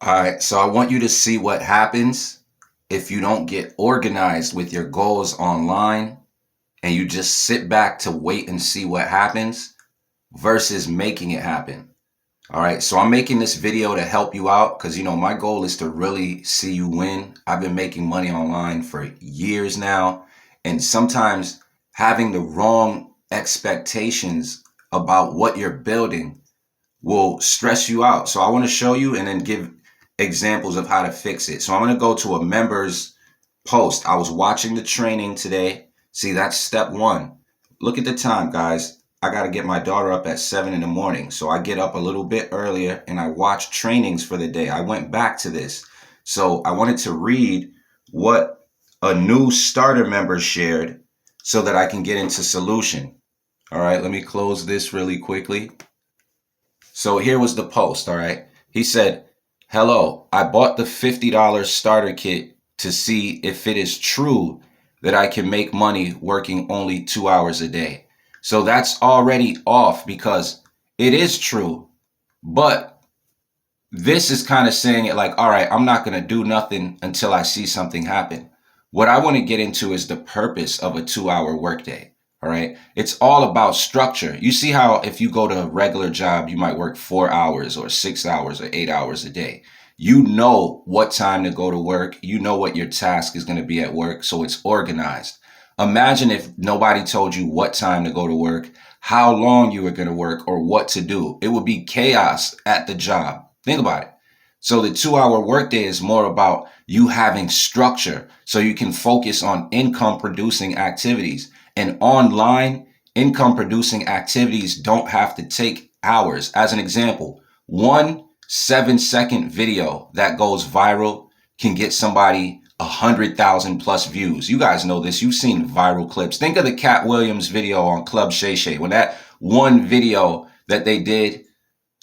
All right, so I want you to see what happens if you don't get organized with your goals online and you just sit back to wait and see what happens versus making it happen. All right, so I'm making this video to help you out because, my goal is to really see you win. I've been making money online for years now, and sometimes having the wrong expectations about what you're building will stress you out. So I want to show you and then give examples of how to fix it. So I'm going to go to a member's post. I was watching the training today. See, that's step one. Look at the time, guys. I got to get my daughter up at 7 in the morning. So I get up a little bit earlier and I watch trainings for the day. I went back to this. So I wanted to read what a new starter member shared so that I can get into solution. All right, let me close this really quickly. So here was the post, all right? He said, "Hello, I bought the $50 starter kit to see if it is true that I can make money working only 2 hours a day." So that's already off because it is true. But this is kind of saying it like, all right, I'm not going to do nothing until I see something happen. What I want to get into is the purpose of a 2 hour workday. All right. It's all about structure. You see how if you go to a regular job, you might work 4 hours or 6 hours or 8 hours a day. You know what time to go to work. You know what your task is going to be at work. So it's organized. Imagine if nobody told you what time to go to work, how long you were going to work, or what to do. It would be chaos at the job. Think about it. So the 2 hour workday is more about you having structure so you can focus on income producing activities. And online income producing activities don't have to take hours. As an example, one 7-second video that goes viral can get somebody 100,000 plus views. You guys know this. You've seen viral clips. Think of the Cat Williams video on Club Shay Shay. When that one video that they did,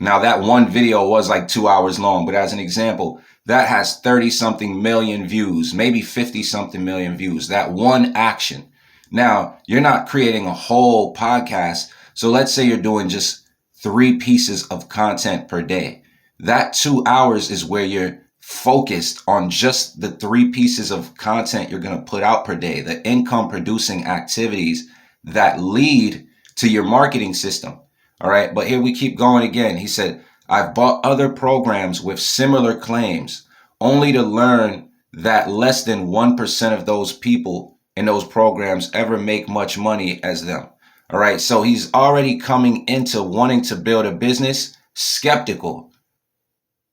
now that one video was like 2 hours long, but as an example, that has 30 something million views, maybe 50 something million views. That one action. Now, you're not creating a whole podcast. So let's say you're doing just 3 pieces of content per day. That 2 hours is where you're focused on just the 3 pieces of content you're going to put out per day, the income producing activities that lead to your marketing system. All right. But here we keep going again. He said, "I've bought other programs with similar claims only to learn that less than 1% of those people in those programs ever make much money as them." All right. So he's already coming into wanting to build a business skeptical.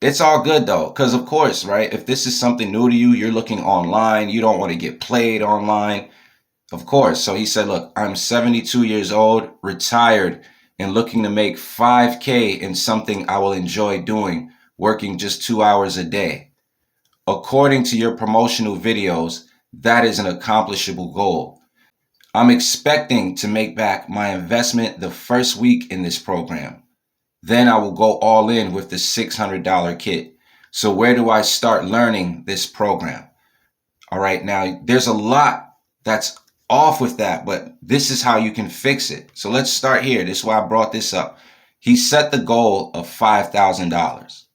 It's all good though, because of course, right? If this is something new to you, you're looking online, you don't want to get played online. Of course. So he said, "Look, I'm 72 years old, retired, and looking to make 5K in something I will enjoy doing, working just 2 hours a day. According to your promotional videos, that is an accomplishable goal. I'm expecting to make back my investment the first week in this program. Then I will go all in with the $600 kit. So where do I start learning this program?" All right. Now, there's a lot that's off with that, but this is how you can fix it. So let's start here. This is why I brought this up. He set the goal of $5,000,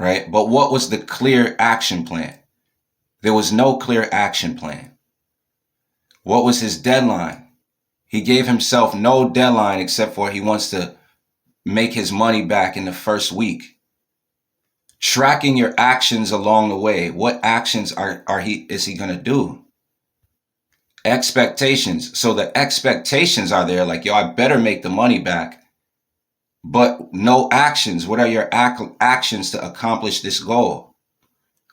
right? But what was the clear action plan? There was no clear action plan. What was his deadline? He gave himself no deadline except for he wants to make his money back in the first week. Tracking your actions along the way. What actions is he going to do? Expectations. So the expectations are there, like, yo, I better make the money back, but no actions. What are your actions to accomplish this goal?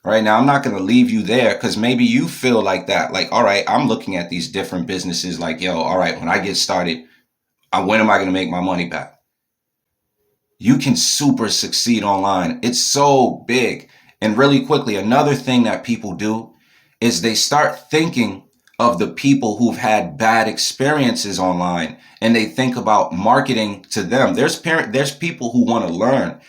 Right now, I'm not going to leave you there because maybe you feel like that. Like, all right, I'm looking at these different businesses like, yo, all right, when I get started, when am I going to make my money back? You can super succeed online. It's so big. And really quickly, another thing that people do is they start thinking of the people who've had bad experiences online and they think about marketing to them. There's people who want to learn.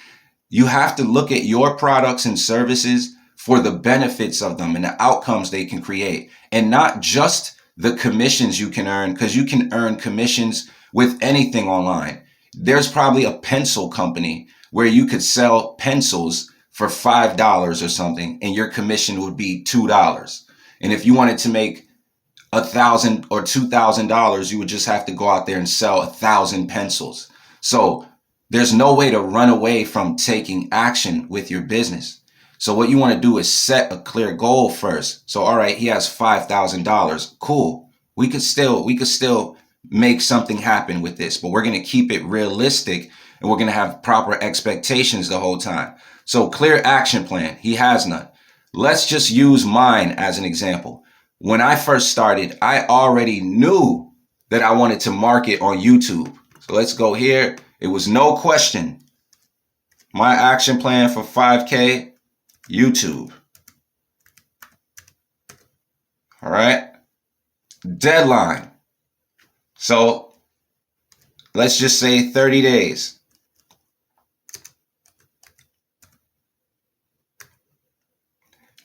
You have to look at your products and services for the benefits of them and the outcomes they can create, and not just the commissions you can earn, because you can earn commissions with anything online. There's probably a pencil company where you could sell pencils for $5 or something, and your commission would be $2. And if you wanted to make $1,000 or $2,000, you would just have to go out there and sell 1,000 pencils. So there's no way to run away from taking action with your business. So what you want to do is set a clear goal first. So, all right, he has $5,000. Cool. We could still make something happen with this, but we're going to keep it realistic and we're going to have proper expectations the whole time. So clear action plan. He has none. Let's just use mine as an example. When I first started, I already knew that I wanted to market on YouTube. So let's go here. It was no question. My action plan for 5K, YouTube. All right. Deadline. So let's just say 30 days.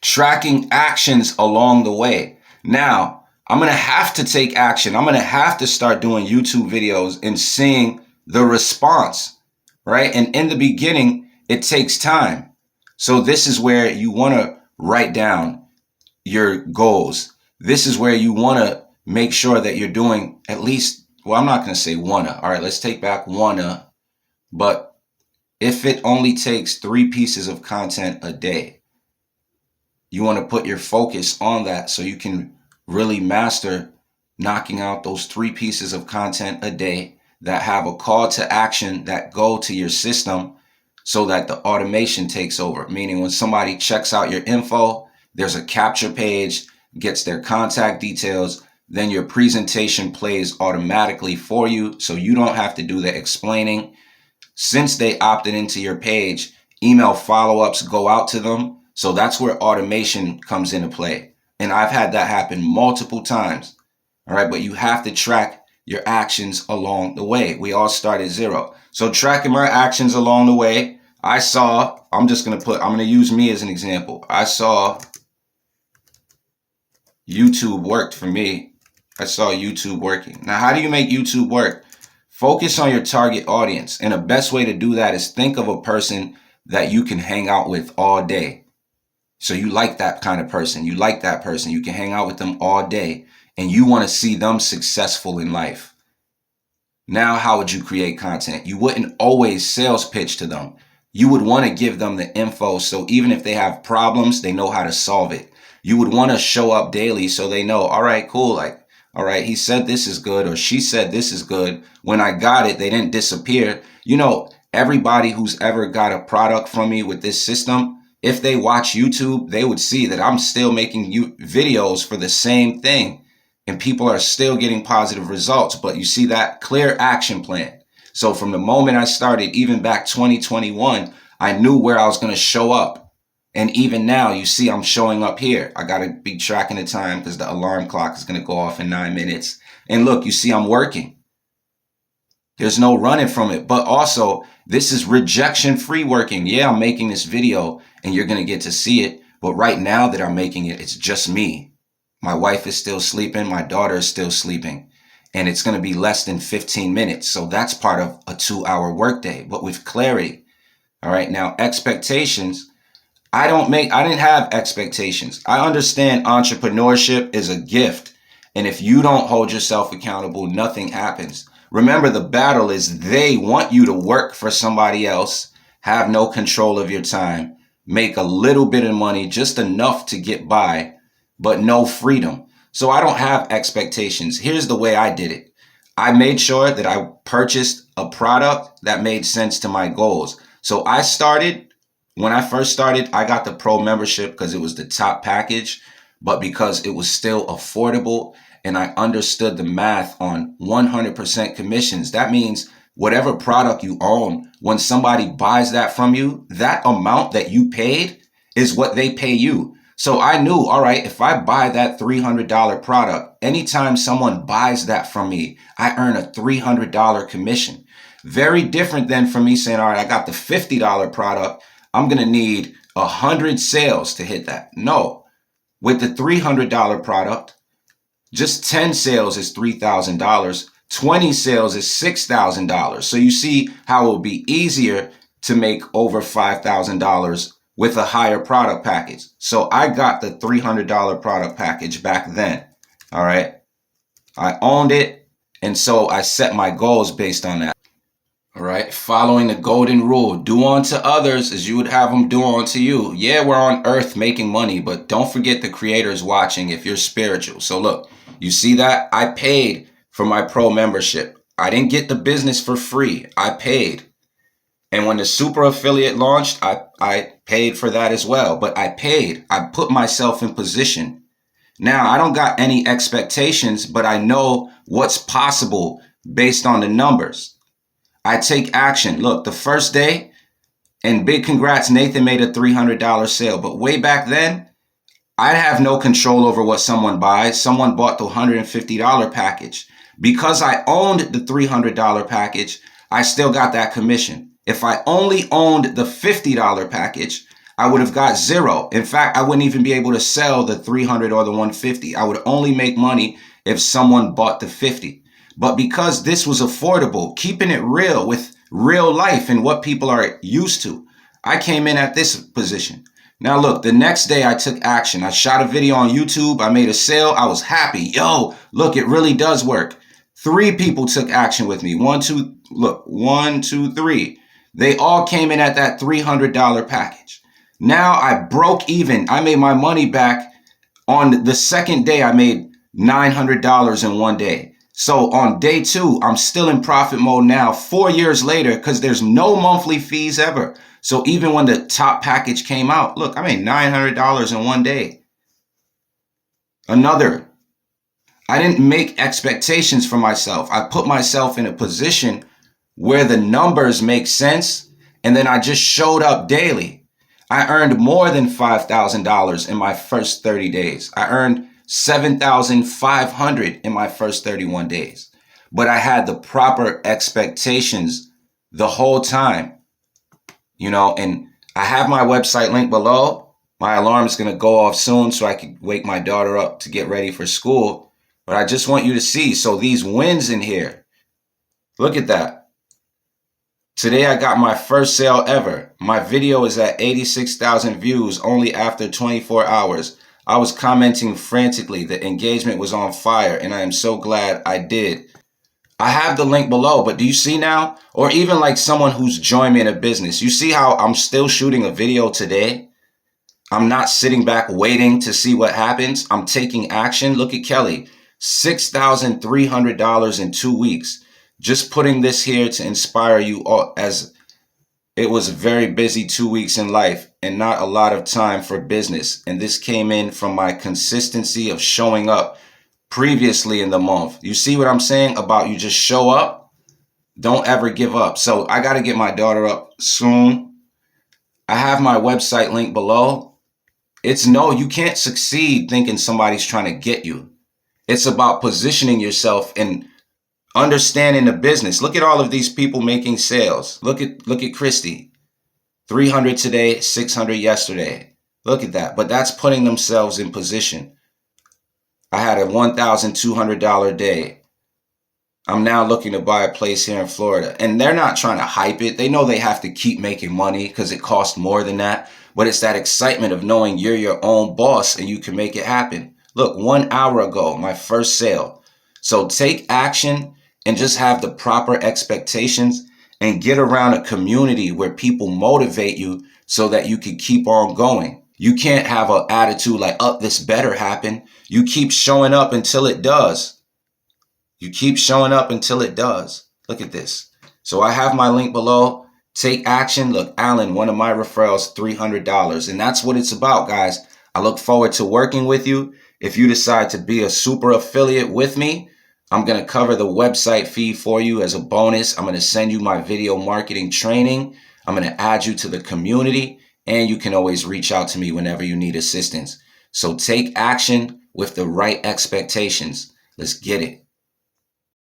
Tracking actions along the way. Now, I'm going to have to take action. I'm going to have to start doing YouTube videos and seeing the response, right? And in the beginning, it takes time. So this is where you want to write down your goals. This is where you want to make sure that you're doing at least, well, I'm not going to say wanna. All right, let's take back wanna. But if it only takes 3 pieces of content a day, you want to put your focus on that so you can really master knocking out those 3 pieces of content a day that have a call to action that go to your system so that the automation takes over. Meaning when somebody checks out your info, there's a capture page, gets their contact details, then your presentation plays automatically for you so you don't have to do the explaining. Since they opted into your page, email follow-ups go out to them. So that's where automation comes into play. And I've had that happen multiple times. All right. But you have to track your actions along the way. We all start at 0. So tracking my actions along the way, I'm going to use me as an example. I saw YouTube worked for me. I saw YouTube working. Now, how do you make YouTube work? Focus on your target audience. And the best way to do that is think of a person that you can hang out with all day. So you like that kind of person. You like that person. You can hang out with them all day and you want to see them successful in life. Now, how would you create content? You wouldn't always sales pitch to them. You would want to give them the info so even if they have problems, they know how to solve it. You would want to show up daily so they know, all right, cool. Like, all right, he said this is good or she said this is good. When I got it, they didn't disappear. You know, everybody who's ever got a product from me with this system, if they watch YouTube, they would see that I'm still making videos for the same thing and people are still getting positive results. But you see that clear action plan. So from the moment I started, even back 2021, I knew where I was going to show up. And even now, you see I'm showing up here. I got to be tracking the time because the alarm clock is going to go off in 9 minutes. And look, you see I'm working. There's no running from it. But also, this is rejection-free working. Yeah, I'm making this video and you're going to get to see it. But right now that I'm making it, it's just me. My wife is still sleeping. My daughter is still sleeping. And it's going to be less than 15 minutes. So that's part of a 2-hour workday, but with clarity. All right. Now, expectations. I didn't have expectations. I understand entrepreneurship is a gift. And if you don't hold yourself accountable, nothing happens. Remember, the battle is they want you to work for somebody else, have no control of your time, make a little bit of money, just enough to get by, but no freedom. So I don't have expectations. Here's the way I did it. I made sure that I purchased a product that made sense to my goals. So when I first started, I got the pro membership because it was the top package, but because it was still affordable and I understood the math on 100% commissions. That means whatever product you own, when somebody buys that from you, that amount that you paid is what they pay you. So I knew, all right, if I buy that $300 product, anytime someone buys that from me, I earn a $300 commission. Very different than from me saying, all right, I got the $50 product. I'm going to need 100 sales to hit that. No, with the $300 product, just 10 sales is $3,000. 20 sales is $6,000. So you see how it will be easier to make over $5,000 with a higher product package. So I got the $300 product package back then. All right. I owned it. And so I set my goals based on that. All right. Following the golden rule, do unto others as you would have them do unto you. Yeah, we're on earth making money, but don't forget the creator's watching if you're spiritual. So look, you see that? I paid for my pro membership. I didn't get the business for free. I paid. And when the super affiliate launched, I paid for that as well. But I paid. I put myself in position. Now, I don't got any expectations, but I know what's possible based on the numbers. I take action. Look, the first day, and big congrats, Nathan made a $300 sale. But way back then, I have no control over what someone buys. Someone bought the $150 package. Because I owned the $300 package, I still got that commission. If I only owned the $50 package, I would have got zero. In fact, I wouldn't even be able to sell the 300 or the 150. I would only make money if someone bought the 50. But because this was affordable, keeping it real with real life and what people are used to, I came in at this position. Now look, the next day I took action. I shot a video on YouTube. I made a sale. I was happy. Yo, look, it really does work. 3 people took action with me. 1, 2, 3. They all came in at that $300 package. Now I broke even. I made my money back. On the second day, I made $900 in one day. So on day 2, I'm still in profit mode now, 4 years later, because there's no monthly fees ever. So even when the top package came out, look, I made $900 in one day. I didn't make expectations for myself. I put myself in a position where the numbers make sense, and then I just showed up daily. I earned more than $5,000 in my first 30 days. I earned $7,500 in my first 31 days. But I had the proper expectations the whole time, and I have my website linked below. My alarm is going to go off soon so I can wake my daughter up to get ready for school. But I just want you to see. So these wins in here, look at that. Today I got my first sale ever. My video is at 86,000 views only after 24 hours. I was commenting frantically. The engagement was on fire, and I am so glad I did. I have the link below, but do you see now? Or even like someone who's joined me in a business. You see how I'm still shooting a video today? I'm not sitting back waiting to see what happens. I'm taking action. Look at Kelly, $6,300 in 2 weeks. Just putting this here to inspire you all, as it was a very busy 2 weeks in life and not a lot of time for business. And this came in from my consistency of showing up previously in the month. You see what I'm saying about you just show up? Don't ever give up. So I got to get my daughter up soon. I have my website link below. You can't succeed thinking somebody's trying to get you. It's about positioning yourself and understanding the business. Look at all of these people making sales. Look at Christy. 300 today, 600 yesterday. Look at that. But that's putting themselves in position. I had a $1,200 day. I'm now looking to buy a place here in Florida. And they're not trying to hype it. They know they have to keep making money because it costs more than that. But it's that excitement of knowing you're your own boss and you can make it happen. Look, 1 hour ago, my first sale. So take action and just have the proper expectations and get around a community where people motivate you so that you can keep on going. You can't have an attitude like, oh, this better happen. You keep showing up until it does. You keep showing up until it does. Look at this. So I have my link below. Take action. Look, Alan, one of my referrals, $300. And that's what it's about, guys. I look forward to working with you. If you decide to be a super affiliate with me, I'm going to cover the website fee for you as a bonus. I'm going to send you my video marketing training. I'm going to add you to the community, and you can always reach out to me whenever you need assistance. So take action with the right expectations. Let's get it.